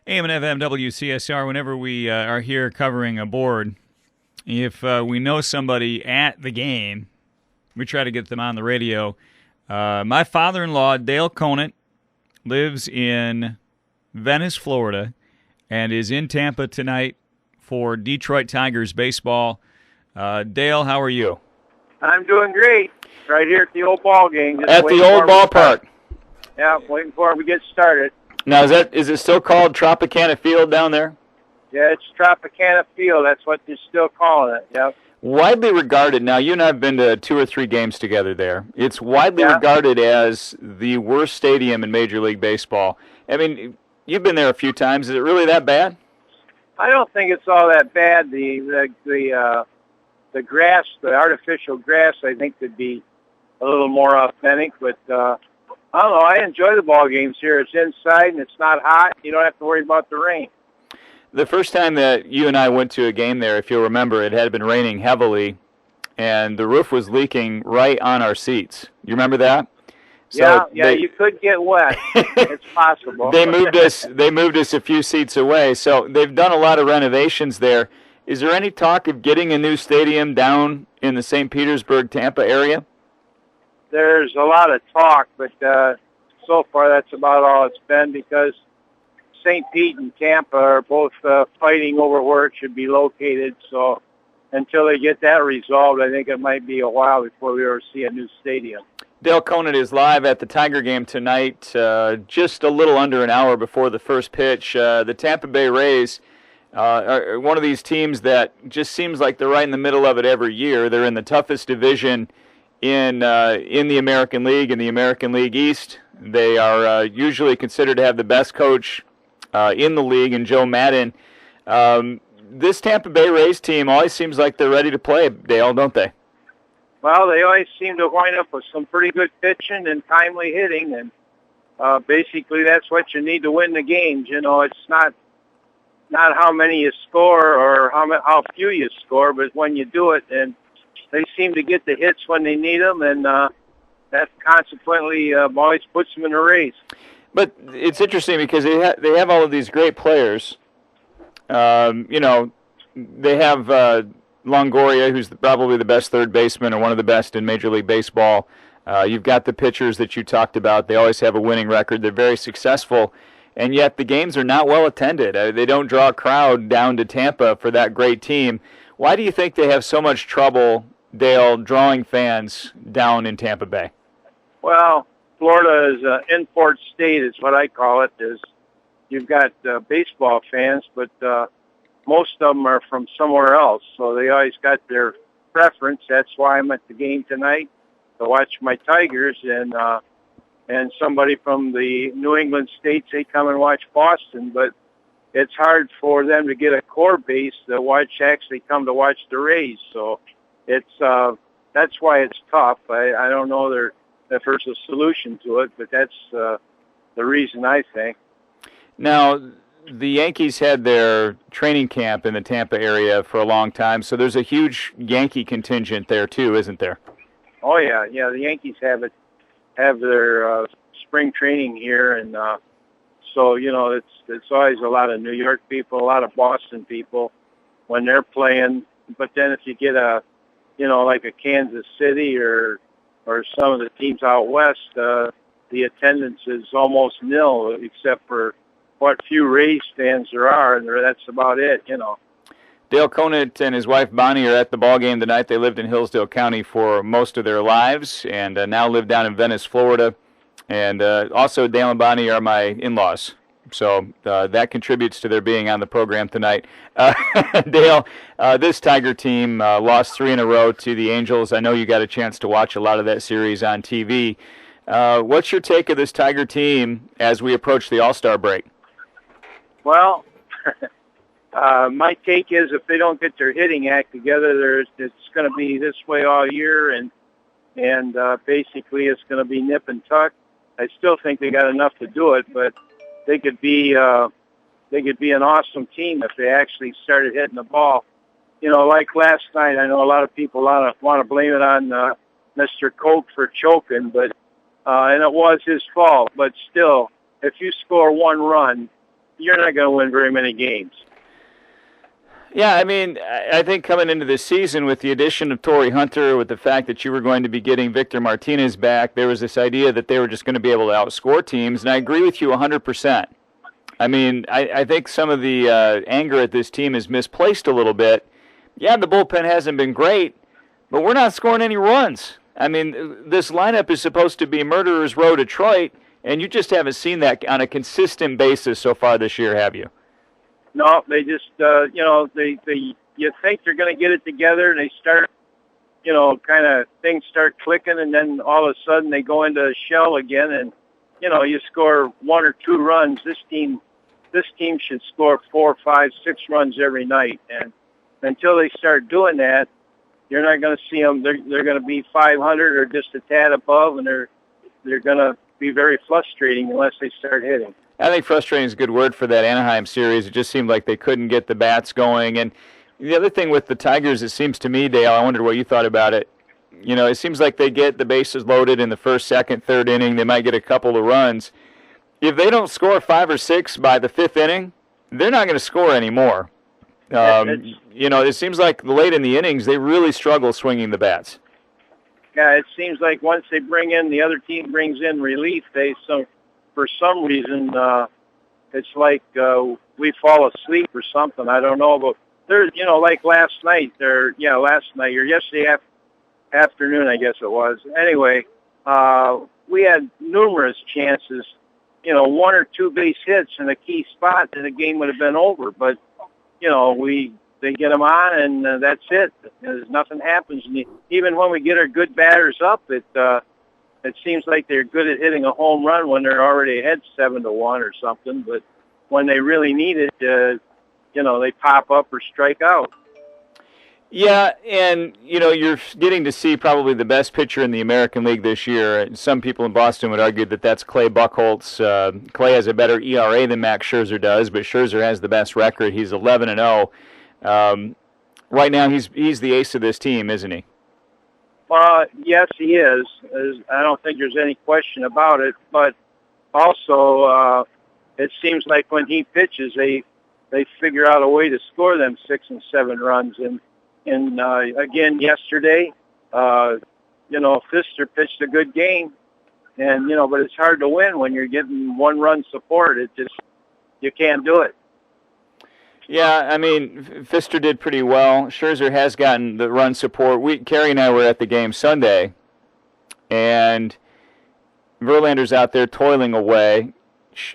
AM and FM WCSR, whenever we are here covering a board, if we know somebody at the game, we try to get them on the radio. My father-in-law, Dale Conant, lives in Venice, Florida, and is in Tampa tonight for Detroit Tigers baseball. Dale, how are you? I'm doing great. Right here at the old ball game. Just at the old ballpark. Yeah, waiting for it to get started. Now, is it still called Tropicana Field down there? Yeah, it's Tropicana Field. That's what they're still calling it. Yep. Widely regarded. Now, you and I have been to 2 or 3 games together there. It's widely regarded as the worst stadium in Major League Baseball. I mean, you've been there a few times. Is it really that bad? I don't think it's all that bad. The grass, the artificial grass, I think could be a little more authentic. But I don't know. I enjoy the ball games here. It's inside and it's not hot. You don't have to worry about the rain. The first time that you and I went to a game there, if you'll remember, it had been raining heavily, and the roof was leaking right on our seats. You remember that? So you could get wet. It's possible. They moved us a few seats away. So they've done a lot of renovations there. Is there any talk of getting a new stadium down in the St. Petersburg, Tampa area? There's a lot of talk, but so far that's about all it's been, because St. Pete and Tampa are both fighting over where it should be located. So until they get that resolved, I think it might be a while before we ever see a new stadium. Dale Conant is live at the Tiger game tonight, just a little under an hour before the first pitch. The Tampa Bay Rays are one of these teams that just seems like they're right in the middle of it every year. They're in the toughest division in the American League, in the American League East. They are usually considered to have the best coach in the league, and Joe Madden. This Tampa Bay Rays team always seems like they're ready to play, Dale, don't they? Well, they always seem to wind up with some pretty good pitching and timely hitting, and basically that's what you need to win the games. You know, it's not how many you score or how few you score, but when you do it, and they seem to get the hits when they need them, and that consequently always puts them in a race. But it's interesting because they have all of these great players. They have Longoria, who's probably the best third baseman or one of the best in Major League Baseball. You've got the pitchers that you talked about. They always have a winning record. They're very successful, and yet the games are not well attended. They don't draw a crowd down to Tampa for that great team. Why do you think they have so much trouble, Dale, drawing fans down in Tampa Bay? Well, Florida is an import state, is what I call it. You've got baseball fans, but most of them are from somewhere else, so they always got their preference. That's why I'm at the game tonight, to watch my Tigers, and somebody from the New England states, they come and watch Boston, but it's hard for them to get a core base to actually come to watch the Rays. So that's why it's tough. I don't know if there's a solution to it, but that's the reason, I think. Now, the Yankees had their training camp in the Tampa area for a long time, so there's a huge Yankee contingent there too, isn't there? Oh yeah. The Yankees have their spring training here, and so it's always a lot of New York people, a lot of Boston people when they're playing. But then if you get like a Kansas City or some of the teams out west, the attendance is almost nil, except for what few Rays fans there are, and that's about it, Dale Conant and his wife Bonnie are at the ball game tonight. They lived in Hillsdale County for most of their lives, and now live down in Venice, Florida. And also, Dale and Bonnie are my in-laws, so that contributes to their being on the program tonight. Dale, this Tiger team lost 3 in a row to the Angels. I know you got a chance to watch a lot of that series on TV. What's your take of this Tiger team as we approach the All-Star break? Well, my take is if they don't get their hitting act together, it's going to be this way all year, and basically it's going to be nip and tuck. I still think they got enough to do it, but they could be an awesome team if they actually started hitting the ball. Like last night, I know a lot of people want to blame it on Mr. Coke for choking, but and it was his fault. But still, if you score one run, you're not going to win very many games. Yeah, I mean, I think coming into this season with the addition of Torrey Hunter, with the fact that you were going to be getting Victor Martinez back, there was this idea that they were just going to be able to outscore teams, and I agree with you 100%. I mean, I think some of the anger at this team is misplaced a little bit. Yeah, the bullpen hasn't been great, but we're not scoring any runs. I mean, this lineup is supposed to be Murderers Row Detroit, and you just haven't seen that on a consistent basis so far this year, have you? No, they just, you think they're going to get it together, and they start, kind of things start clicking, and then all of a sudden they go into a shell again, and, you score 1 or 2 runs. This team should score 4, 5, 6 runs every night, and until they start doing that, you're not going to see them. They're going to be 500 or just a tad above, and they're going to be very frustrating unless they start hitting. I think frustrating is a good word for that Anaheim series. It just seemed like they couldn't get the bats going. And the other thing with the Tigers, it seems to me, Dale, I wondered what you thought about it. It seems like they get the bases loaded in the first, second, third inning. They might get a couple of runs. If they don't score 5 or 6 by the 5th inning, they're not going to score anymore. It seems like late in the innings, they really struggle swinging the bats. Yeah, it seems like once they the other team brings in relief, for some reason, it's like we fall asleep or something. I don't know, but there's, like last night or yesterday afternoon, I guess it was. Anyway, we had numerous chances, 1 or 2 base hits in a key spot, and the game would have been over. But, they get them on, and that's it. Nothing happens. And even when we get our good batters up, it seems like they're good at hitting a home run when they're already ahead 7-1 or something. But when they really need it, they pop up or strike out. Yeah, and, you're getting to see probably the best pitcher in the American League this year. Some people in Boston would argue that that's Clay Buchholz. Clay has a better ERA than Max Scherzer does, but Scherzer has the best record. He's 11-0. Right now, he's the ace of this team, isn't he? Yes, he is. I don't think there's any question about it. But also, it seems like when he pitches, they figure out a way to score them 6 and 7 runs. And again, yesterday, Fister pitched a good game. And, but it's hard to win when you're getting 1-run support. You can't do it. Yeah, I mean, Fister did pretty well. Scherzer has gotten the run support. Kerry and I were at the game Sunday, and Verlander's out there toiling away.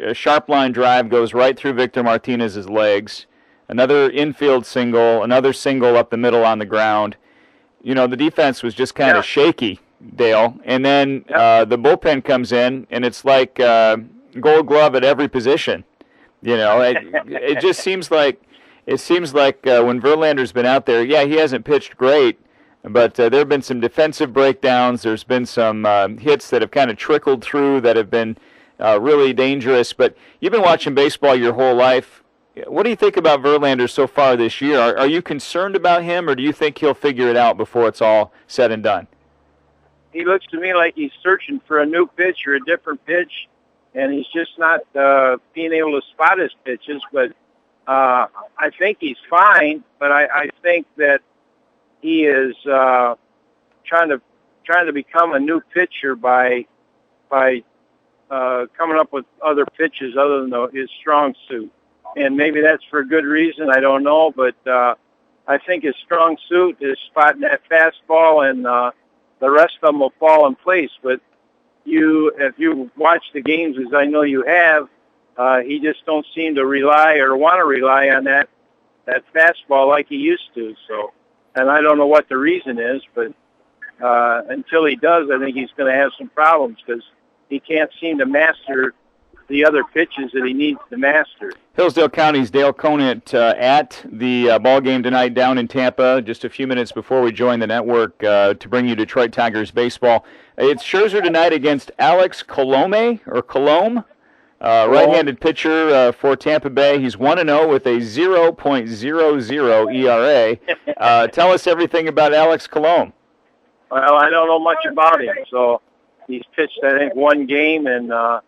A sharp line drive goes right through Victor Martinez's legs. Another infield single, another single up the middle on the ground. The defense was just kind of shaky, Dale. And then the bullpen comes in, and it's like Gold Glove at every position. It just seems like when Verlander's been out there, yeah, he hasn't pitched great, but there have been some defensive breakdowns. There's been some hits that have kind of trickled through that have been really dangerous. But you've been watching baseball your whole life. What do you think about Verlander so far this year? Are you concerned about him, or do you think he'll figure it out before it's all said and done? He looks to me like he's searching for a new pitch or a different pitch. And he's just not being able to spot his pitches. But I think he's fine. But I think that he is trying to become a new pitcher by coming up with other pitches other than his strong suit. And maybe that's for a good reason. I don't know. But I think his strong suit is spotting that fastball, and the rest of them will fall in place. But if you watch the games, as I know you have, he just don't seem to rely or want to rely on that fastball like he used to. So, and I don't know what the reason is, but until he does, I think he's going to have some problems because he can't seem to master the other pitches that he needs to master. Hillsdale County's Dale Conant at the ball game tonight down in Tampa, just a few minutes before we join the network to bring you Detroit Tigers baseball. It's Scherzer tonight against Alex Colome, right-handed pitcher for Tampa Bay. He's 1-0 with a 0.00 ERA. Tell us everything about Alex Colome. Well, I don't know much about him, so he's pitched, I think, 1 game, and I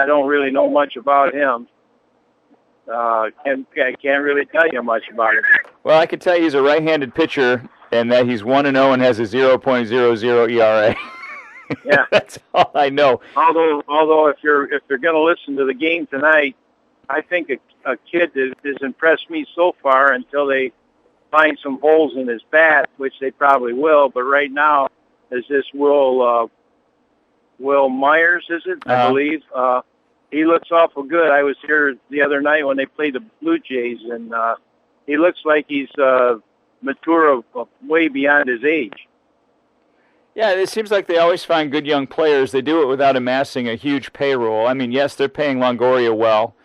don't really know much about him. I can't really tell you much about it. Well, I can tell you he's a right-handed pitcher, and that he's 1-0 and has a 0.00 ERA. Yeah, That's all I know. Although if you're going to listen to the game tonight, I think a kid that has impressed me so far until they find some holes in his bat, which they probably will. But right now, is this Will Myers? Is it? I believe. He looks awful good. I was here the other night when they played the Blue Jays, and he looks like he's mature way beyond his age. Yeah, it seems like they always find good young players. They do it without amassing a huge payroll. I mean, yes, they're paying Longoria well,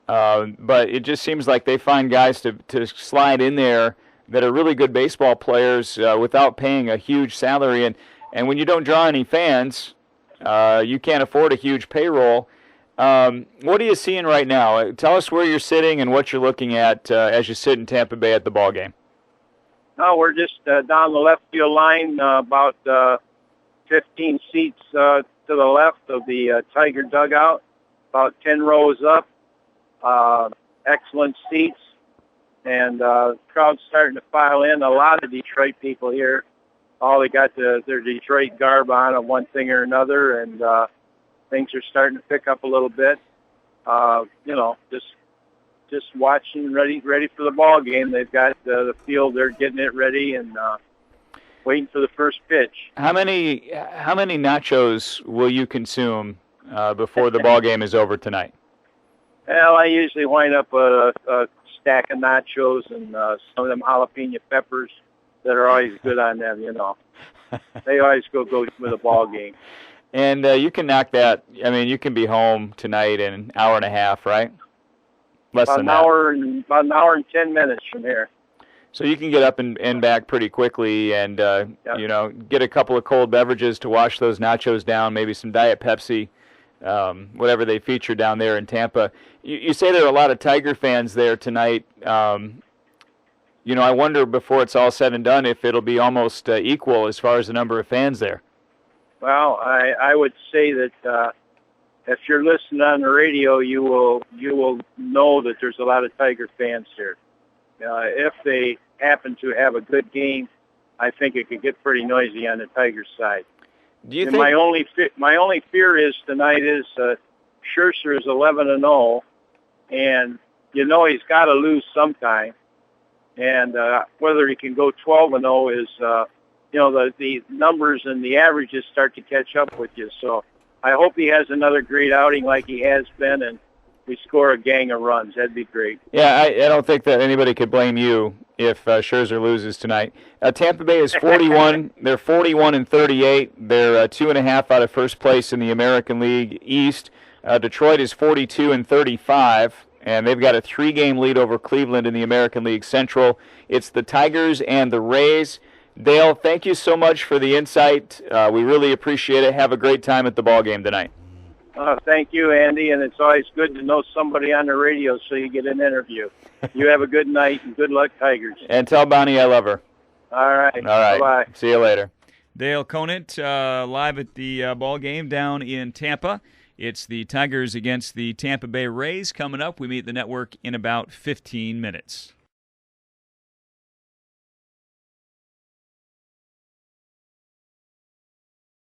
but it just seems like they find guys to slide in there that are really good baseball players without paying a huge salary. And when you don't draw any fans, you can't afford a huge payroll. What are you seeing right now? Tell us where you're sitting and what you're looking at as you sit in Tampa Bay at the ball game. No, we're just down the left field line, about 15 seats to the left of the Tiger dugout, about 10 rows up. Excellent seats, and crowd's starting to file in. A lot of Detroit people here. All they got their Detroit garb on one thing or another, and things are starting to pick up a little bit. Just watching, ready for the ball game. They've got the field; they're getting it ready and waiting for the first pitch. How many nachos will you consume before the ball game is over tonight? Well, I usually wind up a stack of nachos and some of them jalapeno peppers that are always good on them. They always go with a ball game. And you can knock that. I mean, you can be home tonight in an hour and a half, right? About an hour and 10 minutes from here. So you can get up and back pretty quickly, and get a couple of cold beverages to wash those nachos down. Maybe some Diet Pepsi, whatever they feature down there in Tampa. You say there are a lot of Tiger fans there tonight. I wonder before it's all said and done if it'll be almost equal as far as the number of fans there. Well, I would say that if you're listening on the radio, you will know that there's a lot of Tiger fans here. If they happen to have a good game, I think it could get pretty noisy on the Tigers side. Do you think my only fear is tonight is Scherzer is 11-0, and he's got to lose sometime, and whether he can go 12-0 is the numbers and the averages start to catch up with you. So I hope he has another great outing like he has been, and we score a gang of runs. That'd be great. Yeah, I don't think that anybody could blame you if Scherzer loses tonight. Tampa Bay is 41. They're 41-38. They're 2.5 out of first place in the American League East. Detroit is 42-35, and they've got a 3-game lead over Cleveland in the American League Central. It's the Tigers and the Rays. Dale, thank you so much for the insight. We really appreciate it. Have a great time at the ball game tonight. Thank you, Andy, and it's always good to know somebody on the radio so you get an interview. You have a good night, and good luck, Tigers. And tell Bonnie I love her. All right. Bye-bye. See you later. Dale Conant live at the ball game down in Tampa. It's the Tigers against the Tampa Bay Rays coming up. We meet the network in about 15 minutes.